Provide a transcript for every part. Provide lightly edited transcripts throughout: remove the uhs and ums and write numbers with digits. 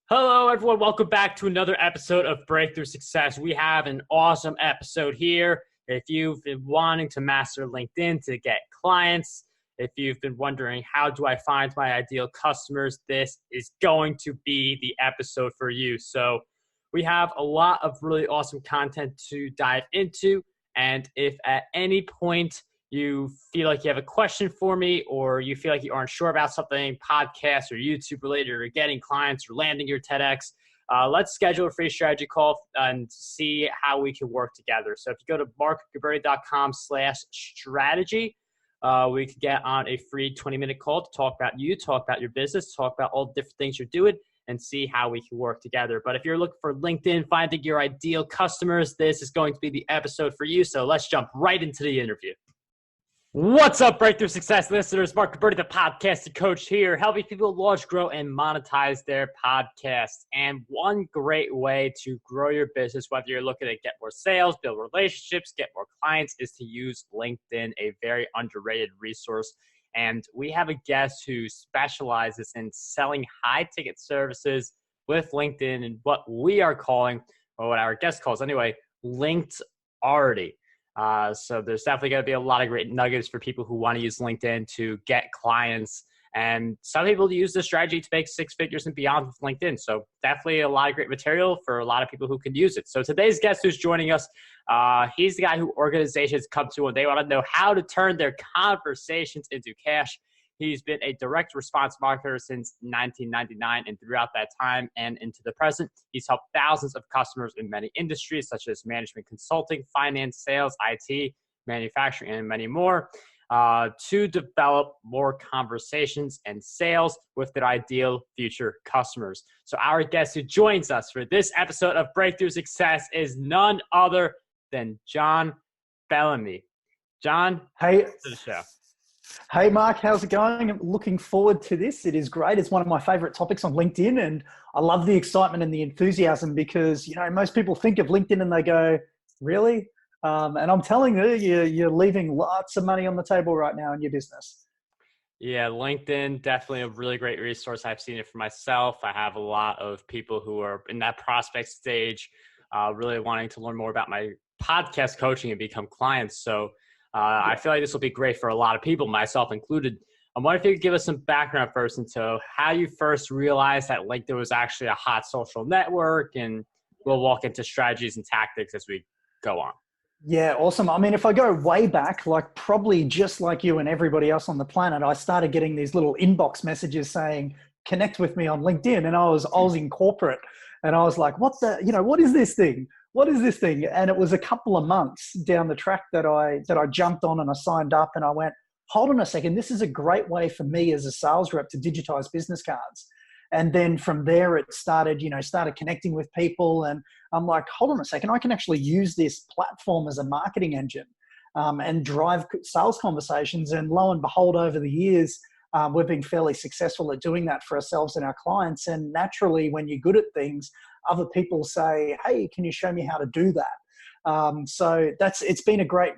Hello, everyone. Welcome back to another episode of Breakthrough Success. We have an awesome episode here. If you've been wanting to master LinkedIn to get clients, if you've been wondering, how do I find my ideal customers, this is going to be the episode for you. So we have a lot of really awesome content to dive into. And if at any point you feel like you have a question for me, or you feel like you aren't sure about something, podcast or YouTube related, or getting clients or landing your TEDx, let's schedule a free strategy call and see how we can work together. So if you go to marcguberti.com/strategy, we could get on a free 20-minute call to talk about you, talk about your business, talk about all the different things you're doing, and see how we can work together. But if you're looking for LinkedIn, finding your ideal customers, this is going to be the episode for you. So let's jump right into the interview. What's up, Breakthrough Success listeners? Marc Guberti, the podcast coach here, helping people launch, grow, and monetize their podcasts. And one great way to grow your business, whether you're looking to get more sales, build relationships, get more clients, is to use LinkedIn, a very underrated resource. And we have a guest who specializes in selling high-ticket services with LinkedIn and what we are calling, or what our guest calls anyway, linked already. So there's definitely going to be a lot of great nuggets for people who want to use LinkedIn to get clients. And some people use this strategy to make six figures and beyond with LinkedIn. So definitely a lot of great material for a lot of people who can use it. So today's guest who's joining us, he's the guy who organizations come to when they want to know how to turn their conversations into cash. He's been a direct response marketer since 1999, and throughout that time and into the present, he's helped thousands of customers in many industries such as management consulting, finance, sales, IT, manufacturing, and many more, to develop more conversations and sales with their ideal future customers. So our guest who joins us for this episode of Breakthrough Success is none other than John Bellamy. John, hey, to the show. Hey, Mark, how's it going? I'm looking forward to this. It is great. It's one of my favorite topics on LinkedIn, and I love the excitement and the enthusiasm because, most people think of LinkedIn and they go, really? And I'm telling you, you're leaving lots of money on the table right now in your business. Yeah, LinkedIn, definitely a really great resource. I've seen it for myself. I have a lot of people who are in that prospect stage, really wanting to learn more about my podcast coaching and become clients. So I feel like this will be great for a lot of people, myself included. I wonder if you could give us some background first into how you first realized that LinkedIn was actually a hot social network, and we'll walk into strategies and tactics as we go on. Yeah, awesome. I mean, if I go way back, like probably just like you and everybody else on the planet, I started getting these little inbox messages saying, connect with me on LinkedIn. And I was in corporate and I was like, what is this thing? What is this thing? And it was a couple of months down the track that I jumped on and I signed up and I went, hold on a second, this is a great way for me as a sales rep to digitize business cards. And then from there it started connecting with people, and I'm like, hold on a second, I can actually use this platform as a marketing engine and drive sales conversations. And lo and behold, over the years, we've been fairly successful at doing that for ourselves and our clients. And naturally, when you're good at things, other people say, hey, can you show me how to do that? So it's been a great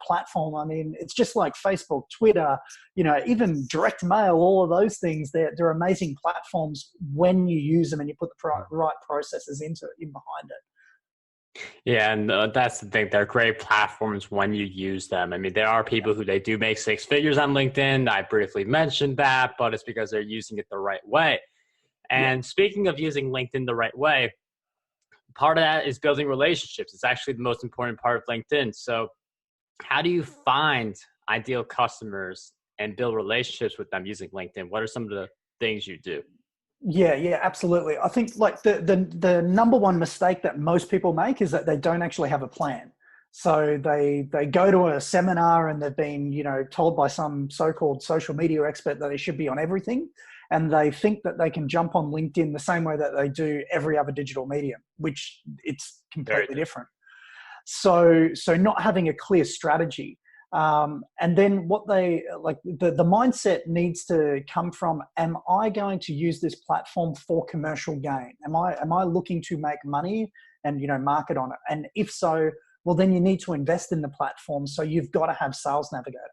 platform. I mean, it's just like Facebook, Twitter, even direct mail, all of those things. They're amazing platforms when you use them and you put the right processes in behind it. Yeah, and that's the thing. They're great platforms when you use them. I mean, there are people who they do make six figures on LinkedIn. I briefly mentioned that, but it's because they're using it the right way. And speaking of using LinkedIn the right way, part of that is building relationships. It's actually the most important part of LinkedIn. So how do you find ideal customers and build relationships with them using LinkedIn? What are some of the things you do? Yeah, absolutely. I think like the number one mistake that most people make is that they don't actually have a plan. So they go to a seminar and they've been, told by some so-called social media expert that they should be on everything. And they think that they can jump on LinkedIn the same way that they do every other digital medium, which it's completely different. So not having a clear strategy. And then what they like, the mindset needs to come from, am I going to use this platform for commercial gain? Am I looking to make money and, market on it? And if so, well, then you need to invest in the platform. So you've got to have Sales Navigator.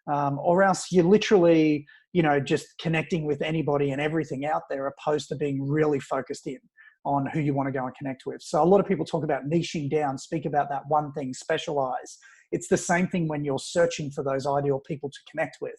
or else you're literally, just connecting with anybody and everything out there, opposed to being really focused in on who you want to go and connect with. So a lot of people talk about niching down, speak about that one thing, specialize. It's the same thing when you're searching for those ideal people to connect with.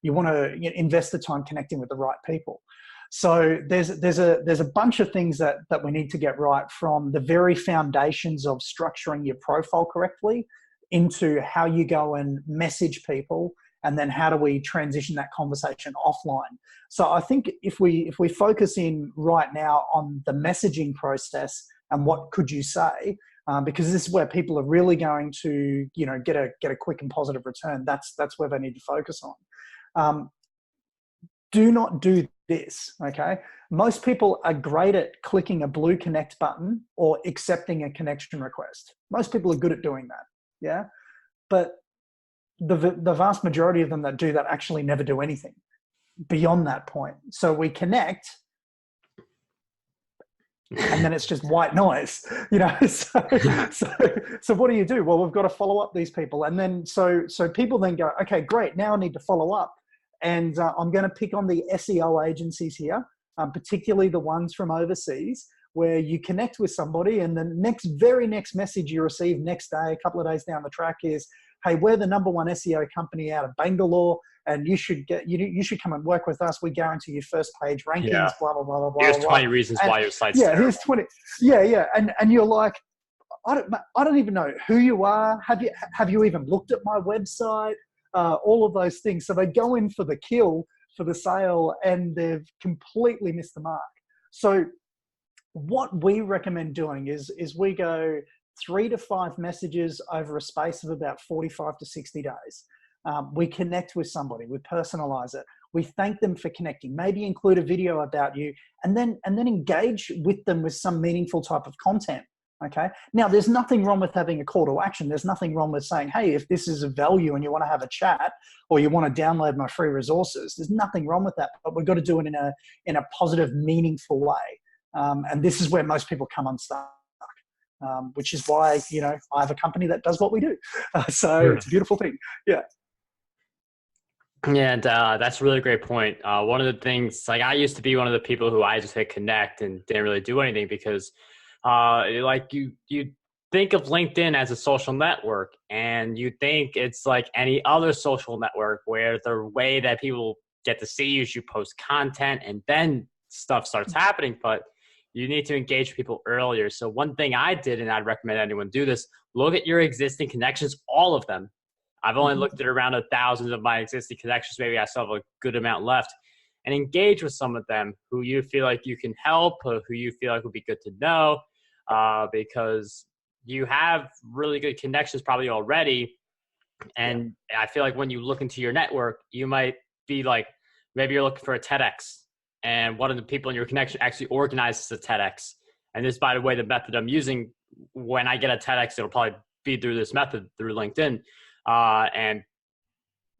You want to invest the time connecting with the right people. So there's a bunch of things that we need to get right, from the very foundations of structuring your profile correctly into how you go and message people, and then how do we transition that conversation offline. So I think if we focus in right now on the messaging process and what could you say, because this is where people are really going to get a quick and positive return. That's where they need to focus on. Do not do this, okay? Most people are great at clicking a blue connect button or accepting a connection request. Most people are good at doing that, yeah? But the vast majority of them that do that actually never do anything beyond that point. So we connect, and then it's just white noise, So what do you do? Well, we've got to follow up these people. And then, so people then go, okay, great. Now I need to follow up. And I'm going to pick on the SEO agencies here, particularly the ones from overseas, where you connect with somebody and the very next message you receive next day, a couple of days down the track, is, hey, we're the #1 SEO company out of Bangalore, and you should come and work with us. We guarantee you first page rankings, blah, blah, blah, blah, blah. Here's 20 reasons why your site's terrible. Terrible. Here's 20. Yeah. And you're like, I don't even know who you are. Have you even looked at my website? All of those things. So they go in for the kill, for the sale, and they've completely missed the mark. So what we recommend doing is we go 3 to 5 messages over a space of about 45 to 60 days. We connect with somebody, we personalize it, we thank them for connecting, maybe include a video about you, and then engage with them with some meaningful type of content. Okay. Now, there's nothing wrong with having a call to action. There's nothing wrong with saying, hey, if this is of value and you want to have a chat, or you want to download my free resources, there's nothing wrong with that. But we've got to do it in a positive, meaningful way. And this is where most people come unstuck, which is why, I have a company that does what we do. So It's a beautiful thing. Yeah. Yeah, and that's a really great point. One of the things, like, I used to be one of the people who I just hit connect and didn't really do anything, because like you think of LinkedIn as a social network, and you think it's like any other social network where the way that people get to see you is you post content and then stuff starts happening, but you need to engage people earlier. So one thing I did, and I'd recommend anyone do this, look at your existing connections, all of them. I've only looked at around 1,000 of my existing connections. Maybe I still have a good amount left, and engage with some of them who you feel like you can help, or who you feel like would be good to know, because you have really good connections probably already. And I feel like when you look into your network, you might be like, maybe you're looking for a TEDx, and one of the people in your connection actually organizes a TEDx. And this, by the way, the method I'm using, when I get a TEDx, it'll probably be through this method, through LinkedIn. And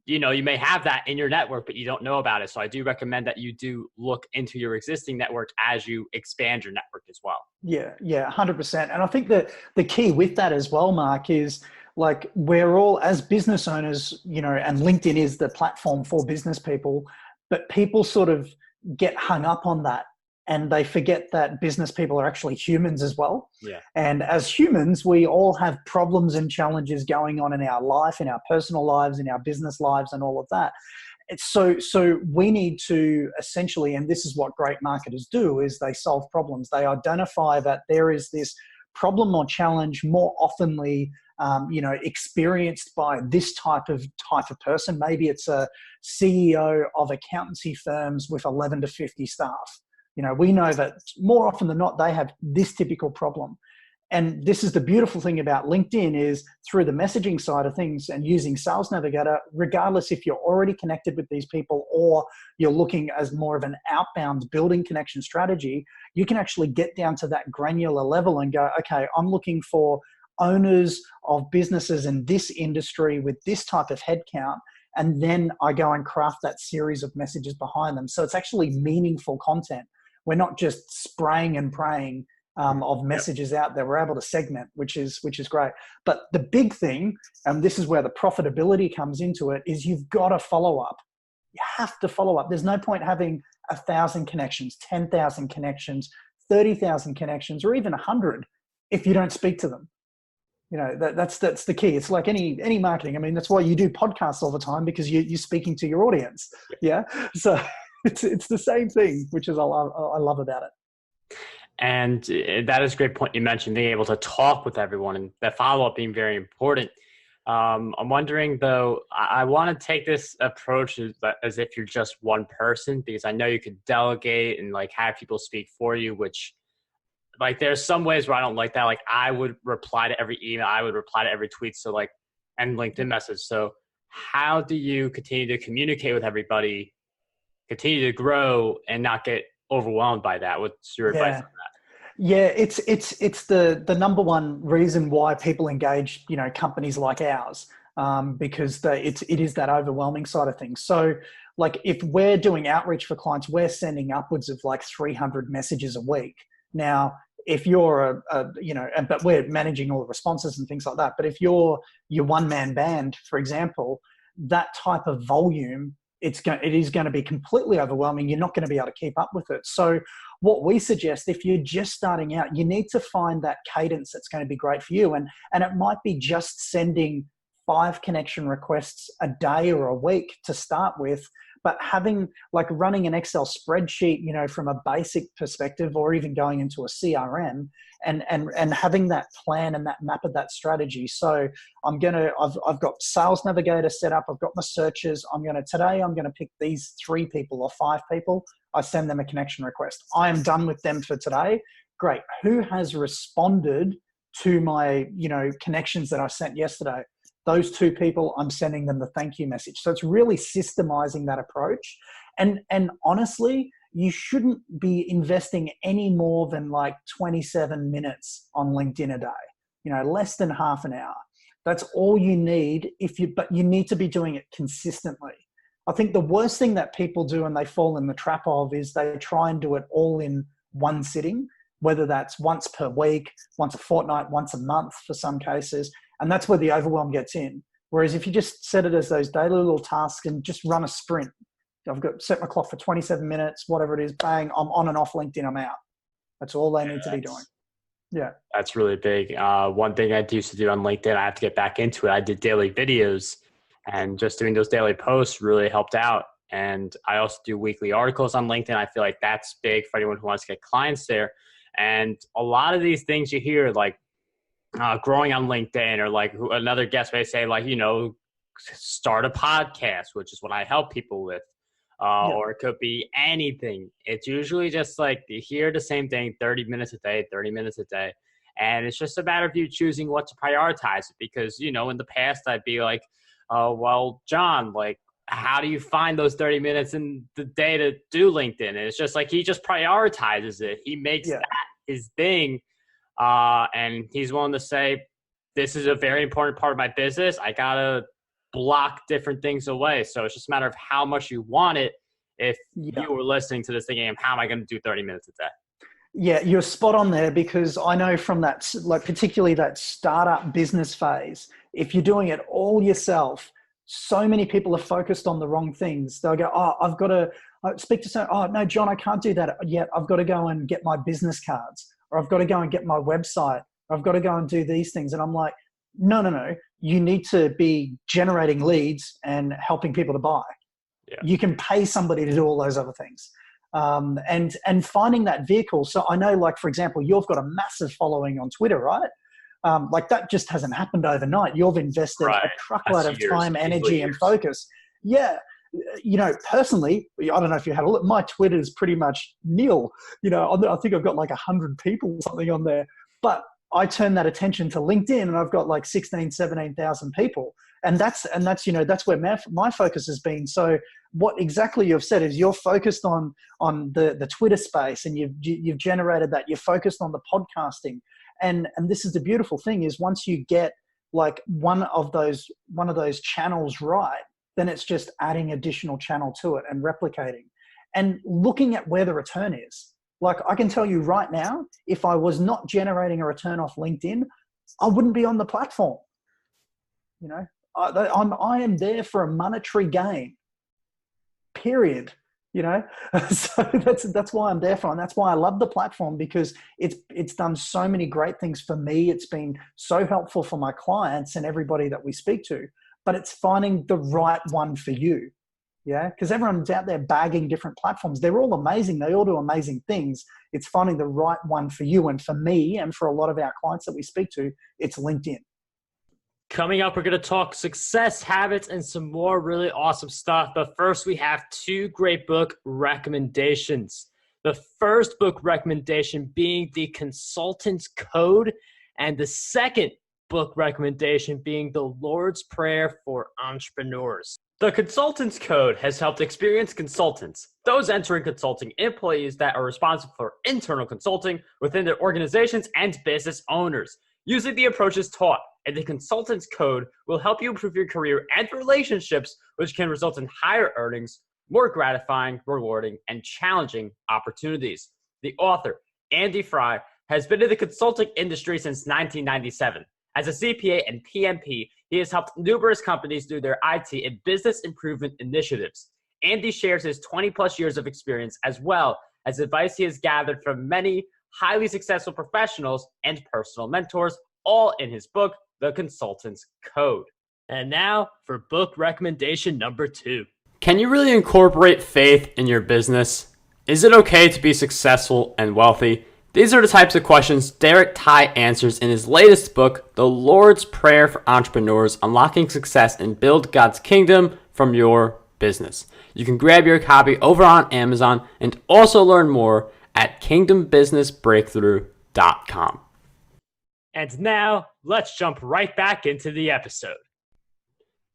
you may have that in your network, but you don't know about it. So I do recommend that you do look into your existing network as you expand your network as well. Yeah, 100%. And I think that the key with that as well, Mark, is like, we're all, as business owners, and LinkedIn is the platform for business people, but people sort of get hung up on that, and they forget that business people are actually humans as well. Yeah. And as humans, we all have problems and challenges going on in our life, in our personal lives, in our business lives, and all of that. So we need to essentially, and this is what great marketers do, is they solve problems. They identify that there is this problem or challenge more oftenly, experienced by this type of person. Maybe it's a CEO of accountancy firms with 11 to 50 staff. We know that more often than not, they have this typical problem. And this is the beautiful thing about LinkedIn, is through the messaging side of things and using Sales Navigator, regardless if you're already connected with these people or you're looking as more of an outbound building connection strategy, you can actually get down to that granular level and go, okay, I'm looking for owners of businesses in this industry with this type of headcount. And then I go and craft that series of messages behind them. So it's actually meaningful content. We're not just spraying and praying of messages out there. We're able to segment, which is great. But the big thing, and this is where the profitability comes into it, is you've got to follow up. You have to follow up. There's no point having 1,000 connections, 10,000 connections, 30,000 connections, or even 100 if you don't speak to them. You know, that's the key. It's like any marketing. I mean, that's why you do podcasts all the time, because you're speaking to your audience. Yeah. So it's the same thing, which is I love about it. And that is a great point you mentioned, being able to talk with everyone and that follow-up being very important. I'm wondering, though, I want to take this approach as if you're just one person, because I know you could delegate and like have people speak for you, which like there's some ways where I don't like that. Like I would reply to every email, I would reply to every tweet. So like, and LinkedIn message. So how do you continue to communicate with everybody, continue to grow and not get overwhelmed by that? What's your advice on that? Yeah, it's the number one reason why people engage, you know, companies like ours, because it is that overwhelming side of things. So like if we're doing outreach for clients, we're sending upwards of like 300 messages a week. Now, if you're but we're managing all the responses and things like that. But if you're your one-man band, for example, that type of volume, it is going to be completely overwhelming. You're not going to be able to keep up with it. So what we suggest, if you're just starting out, you need to find that cadence that's going to be great for you. And it might be just sending 5 connection requests a day or a week to start with, but having like running an Excel spreadsheet, you know, from a basic perspective, or even going into a CRM and having that plan and that map of that strategy. So I've got Sales Navigator set up. I've got my searches. Today I'm going to pick these 3 people or 5 people. I send them a connection request. I am done with them for today. Great. Who has responded to my, you know, connections that I sent yesterday? Those 2 people, I'm sending them the thank you message. So it's really systemizing that approach. And honestly, you shouldn't be investing any more than like 27 minutes on LinkedIn a day, you know, less than half an hour. That's all you need but you need to be doing it consistently. I think the worst thing that people do and they fall in the trap of is they try and do it all in one sitting, whether that's once per week, once a fortnight, once a month for some cases. And that's where the overwhelm gets in. Whereas if you just set it as those daily little tasks and just run a sprint, I've got set my clock for 27 minutes, whatever it is, bang, I'm on and off LinkedIn, I'm out. That's all they need to be doing. Yeah. That's really big. One thing I used to do on LinkedIn, I have to get back into it. I did daily videos, and just doing those daily posts really helped out. And I also do weekly articles on LinkedIn. I feel like that's big for anyone who wants to get clients there. And a lot of these things you hear, like growing on LinkedIn, or like another guest may say, like, you know, start a podcast, which is what I help people with. Or it could be anything. It's usually just like you hear the same thing 30 minutes a day. And it's just a matter of you choosing what to prioritize. Because, you know, in the past, I'd be like, well, John, like, how do you find those 30 minutes in the day to do LinkedIn? And it's just like he just prioritizes it. He makes that his thing. And he's willing to say, this is a very important part of my business. I got to block different things away. So it's just a matter of how much you want it. If you were listening to this thinking, how am I going to do 30 minutes a day? Yeah, you're spot on there, because I know from that, like particularly that startup business phase, if you're doing it all yourself, so many people are focused on the wrong things. They'll go, oh, I've got to speak to someone. Oh, no, John, I can't do that yet. I've got to go and get my business cards, or I've got to go and get my website, or I've got to go and do these things. And I'm like, no. You need to be generating leads and helping people to buy. Yeah. You can pay somebody to do all those other things. And finding that vehicle. So I know, like, for example, you've got a massive following on Twitter, right? Like that just hasn't happened overnight. You've invested a truckload of time, energy, and focus. Yeah. You know, personally, I don't know if you had a look, my Twitter is pretty much nil. You know, I think I've got like 100 people or something on there, but I turn that attention to LinkedIn and I've got like 16, 17,000 people. And that's, you know, that's where my focus has been. So what exactly you've said is you're focused on the Twitter space, and you've generated that. You're focused on the podcasting. And this is the beautiful thing, is once you get like one of those channels right, then it's just adding additional channel to it and replicating and looking at where the return is. Like I can tell you right now, if I was not generating a return off LinkedIn, I wouldn't be on the platform. You know, I am there for a monetary gain, period. You know, so that's why I'm there for, and that's why I love the platform, because it's done so many great things for me. It's been so helpful for my clients and everybody that we speak to, but it's finding the right one for you. Yeah, because everyone's out there bagging different platforms. They're all amazing. They all do amazing things. It's finding the right one for you. And for me, and for a lot of our clients that we speak to, it's LinkedIn. Coming up, we're going to talk success habits and some more really awesome stuff. But first, we have two great book recommendations. The first book recommendation being The Consultant's Code, and the second book recommendation being The Lord's Prayer for Entrepreneurs. The Consultant's Code has helped experienced consultants, those entering consulting, employees that are responsible for internal consulting within their organizations, and business owners. Using the approaches taught in the Consultant's Code will help you improve your career and relationships, which can result in higher earnings, more gratifying, rewarding, and challenging opportunities. The author, Andy Fry, has been in the consulting industry since 1997. As a CPA and PMP, he has helped numerous companies do their IT and business improvement initiatives. Andy shares his 20-plus years of experience, as well as advice he has gathered from many highly successful professionals and personal mentors, all in his book, The Consultant's Code. And now for book recommendation number 2. Can you really incorporate faith in your business? Is it okay to be successful and wealthy? These are the types of questions Derek Tai answers in his latest book, The Lord's Prayer for Entrepreneurs, Unlocking Success and Build God's Kingdom from Your Business. You can grab your copy over on Amazon and also learn more at kingdombusinessbreakthrough.com. And now, let's jump right back into the episode.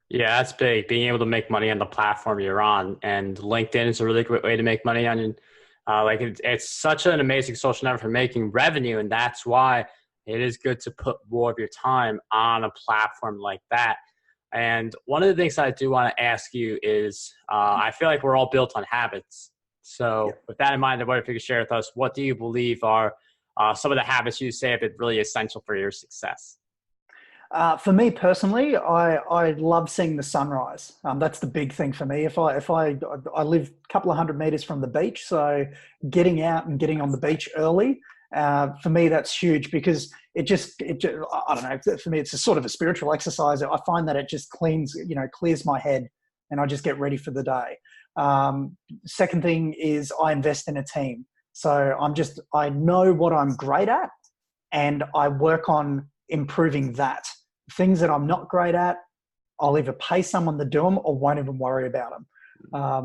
Yeah, that's big, being able to make money on the platform you're on. And LinkedIn is a really great way to make money on. It's such an amazing social network for making revenue, and that's why it is good to put more of your time on a platform like that. And one of the things I do want to ask you is, I feel like we're all built on habits. So with that in mind, I wonder if you could share with us, what do you believe are some of the habits you say have been really essential for your success? For me personally, I love seeing the sunrise. That's the big thing for me. I live a couple of hundred meters from the beach, so getting out and getting on the beach early, for me, that's huge, because it just, I don't know, for me, it's a sort of a spiritual exercise. I find that it just clears my head, and I just get ready for the day. Second thing is I invest in a team. So I know what I'm great at, and I work on improving that. Things that I'm not great at, I'll either pay someone to do them or won't even worry about them.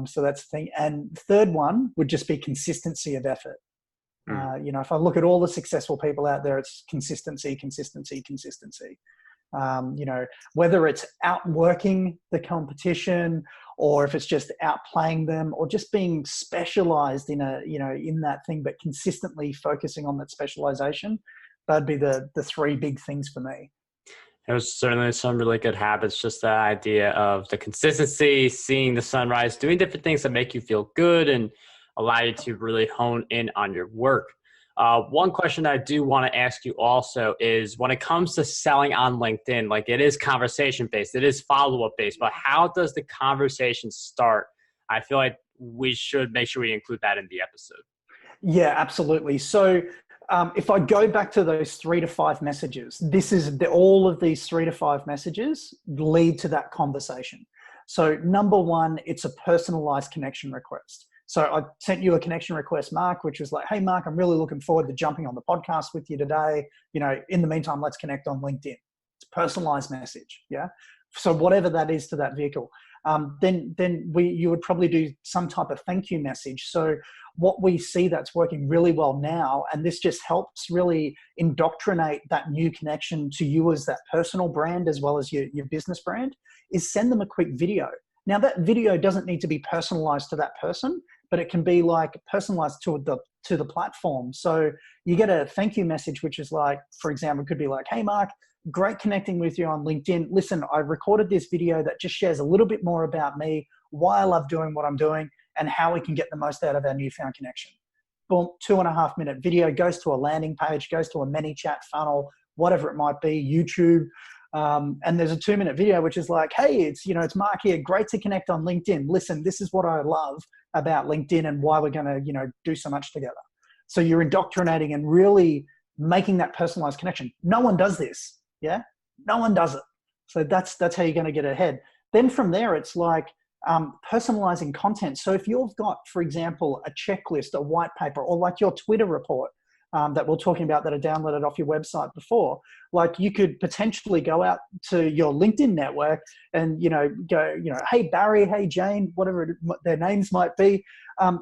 So that's the thing. And third one would just be consistency of effort. If I look at all the successful people out there, it's consistency. Whether it's outworking the competition, or if it's just outplaying them, or just being specialized in that thing, but consistently focusing on that specialization, that'd be the three big things for me. There's certainly some really good habits, just that idea of the consistency, seeing the sunrise, doing different things that make you feel good and allow you to really hone in on your work. One question I do want to ask you also is, when it comes to selling on LinkedIn, like, it is conversation based, it is follow-up based, but how does the conversation start? I feel like we should make sure we include that in the episode. Yeah, absolutely. So if I go back to those 3 to 5 messages, all of these 3 to 5 messages lead to that conversation. So number one, it's a personalized connection request. So I sent you a connection request, Mark, which was like, hey, Mark, I'm really looking forward to jumping on the podcast with you today. In the meantime, let's connect on LinkedIn. It's a personalized message. Yeah. So whatever that is to that vehicle, then you would probably do some type of thank you message. So what we see that's working really well now, and this just helps really indoctrinate that new connection to you as that personal brand as well as your business brand, is send them a quick video. Now, that video doesn't need to be personalized to that person, but it can be like personalized to the platform. So you get a thank you message, which is like, for example, it could be like, hey, Mark, great connecting with you on LinkedIn. Listen, I recorded this video that just shares a little bit more about me, why I love doing what I'm doing, and how we can get the most out of our newfound connection. boom, 2.5-minute video, goes to a landing page, goes to a ManyChat funnel, whatever it might be, YouTube. And there's a 2-minute video, which is like, hey, it's Mark here. Great to connect on LinkedIn. Listen, this is what I love about LinkedIn and why we're going to, do so much together. So you're indoctrinating and really making that personalized connection. No one does this. Yeah. No one does it. So that's how you're going to get ahead. Then from there, it's like personalizing content. So if you've got, for example, a checklist, a white paper, or like your Twitter report that we're talking about that I downloaded off your website before, like you could potentially go out to your LinkedIn network and, go, hey, Barry, hey, Jane, whatever their names might be.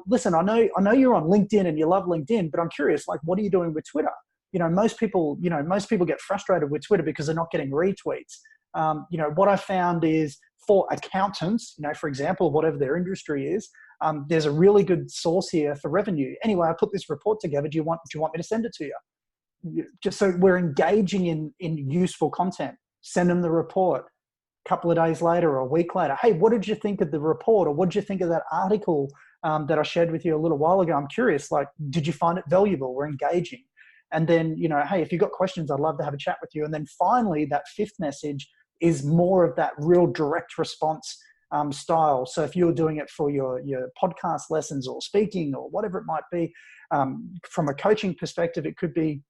Listen, I know you're on LinkedIn and you love LinkedIn, but I'm curious, like, what are you doing with Twitter? Most people get frustrated with Twitter because they're not getting retweets. What I found is for accountants, for example, whatever their industry is, there's a really good source here for revenue. Anyway, I put this report together. Do you want me to send it to you? Just so we're engaging in useful content. Send them the report. A couple of days later or a week later, hey, what did you think of the report? Or what did you think of that article that I shared with you a little while ago? I'm curious, like, did you find it valuable? We're engaging. And then, hey, if you've got questions, I'd love to have a chat with you. And then finally, that fifth message is more of that real direct response style. So if you're doing it for your podcast lessons or speaking or whatever it might be, from a coaching perspective, it could be,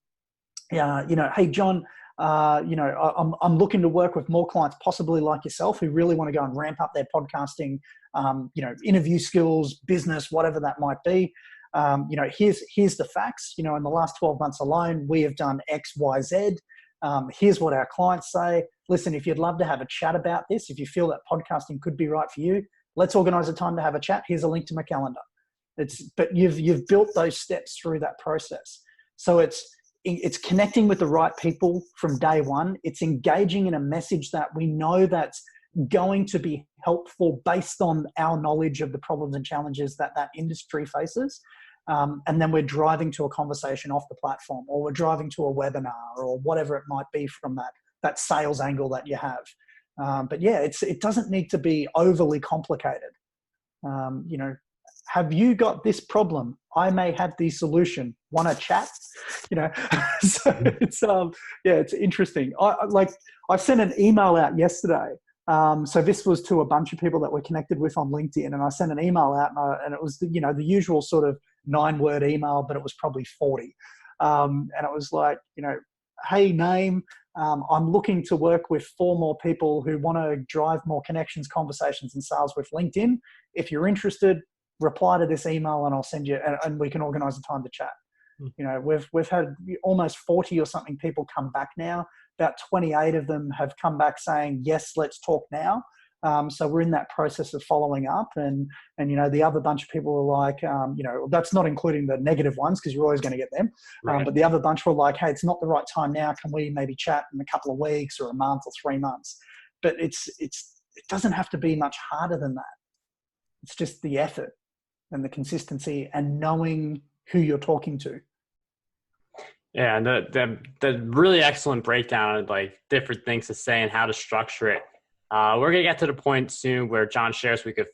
hey, John, I'm looking to work with more clients, possibly like yourself, who really want to go and ramp up their podcasting, interview skills, business, whatever that might be. Here's the facts. In the last 12 months alone, we have done X, Y, Z. Here's what our clients say. Listen, if you'd love to have a chat about this, if you feel that podcasting could be right for you, let's organize a time to have a chat. Here's a link to my calendar. But you've built those steps through that process. So it's connecting with the right people from day one. It's engaging in a message that we know that's going to be helpful based on our knowledge of the problems and challenges that industry faces. And then we're driving to a conversation off the platform, or we're driving to a webinar, or whatever it might be from that sales angle that you have. But yeah, it doesn't need to be overly complicated. Have you got this problem? I may have the solution. Want to chat? So it's interesting. I sent an email out yesterday. So this was to a bunch of people that we're connected with on LinkedIn, and I sent an email out, and it was the usual sort of 9-word email, but it was probably 40. And it was like, hey, name, I'm looking to work with 4 more people who want to drive more connections, conversations, and sales with LinkedIn. If you're interested, reply to this email and I'll send you, and we can organize a time to chat. We've had almost 40 or something people come back now. About 28 of them have come back saying, yes, let's talk now. So we're in that process of following up, and the other bunch of people were like, that's not including the negative ones, because you're always going to get them. Right. But the other bunch were like, hey, it's not the right time now. Can we maybe chat in a couple of weeks or a month or 3 months? But it doesn't have to be much harder than that. It's just the effort and the consistency and knowing who you're talking to. Yeah, and the really excellent breakdown of like different things to say and how to structure it. We're gonna get to the point soon where John shares we could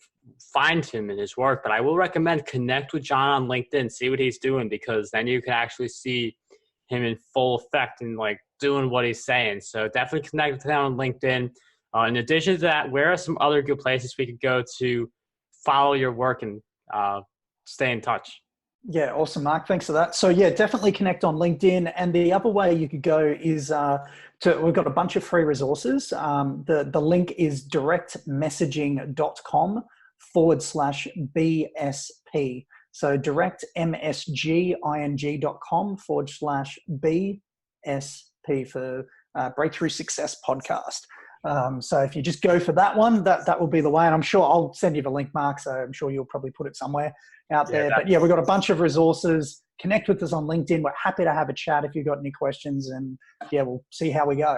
find him in his work, but I will recommend connect with John on LinkedIn, see what he's doing, because then you can actually see him in full effect and like doing what he's saying. So definitely connect with him on LinkedIn. In addition to that, where are some other good places we could go to follow your work and stay in touch? Yeah, awesome, Mark. Thanks for that. So yeah, definitely connect on LinkedIn. And the other way you could go is we've got a bunch of free resources. The link is directmessaging.com/BSP. So directmsging.com/BSP for Breakthrough Success Podcast. So if you just go for that one, that will be the way. And I'm sure I'll send you the link, Mark. So I'm sure you'll probably put it somewhere out there. But yeah, we've got a bunch of resources. Connect with us on LinkedIn. We're happy to have a chat if you've got any questions. And yeah, we'll see how we go.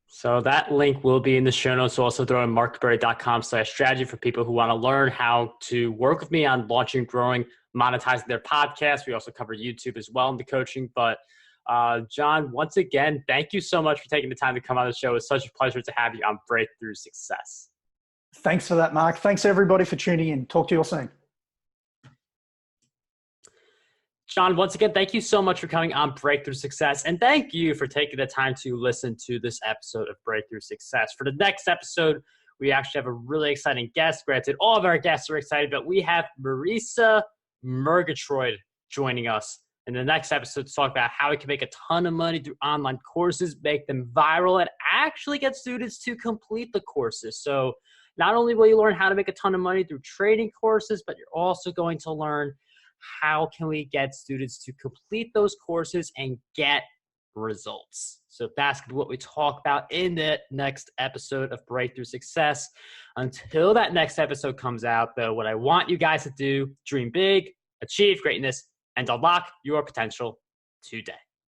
So that link will be in the show notes. Also throw in marcguberti.com/strategy for people who want to learn how to work with me on launching, growing, monetizing their podcast. We also cover YouTube as well in the coaching. But John, once again, thank you so much for taking the time to come on the show. It's such a pleasure to have you on Breakthrough Success. Thanks for that, Mark. Thanks everybody for tuning in. Talk to you all soon. John, once again, thank you so much for coming on Breakthrough Success. And thank you for taking the time to listen to this episode of Breakthrough Success. For the next episode, we actually have a really exciting guest. Granted, all of our guests are excited, but we have Marisa Murgatroyd joining us in the next episode to talk about how we can make a ton of money through online courses, make them viral, and actually get students to complete the courses. So not only will you learn how to make a ton of money through trading courses, but you're also going to learn how can we get students to complete those courses and get results. So that's what we talk about in the next episode of Breakthrough Success. Until that next episode comes out, though, what I want you guys to do, dream big, achieve greatness, and unlock your potential today.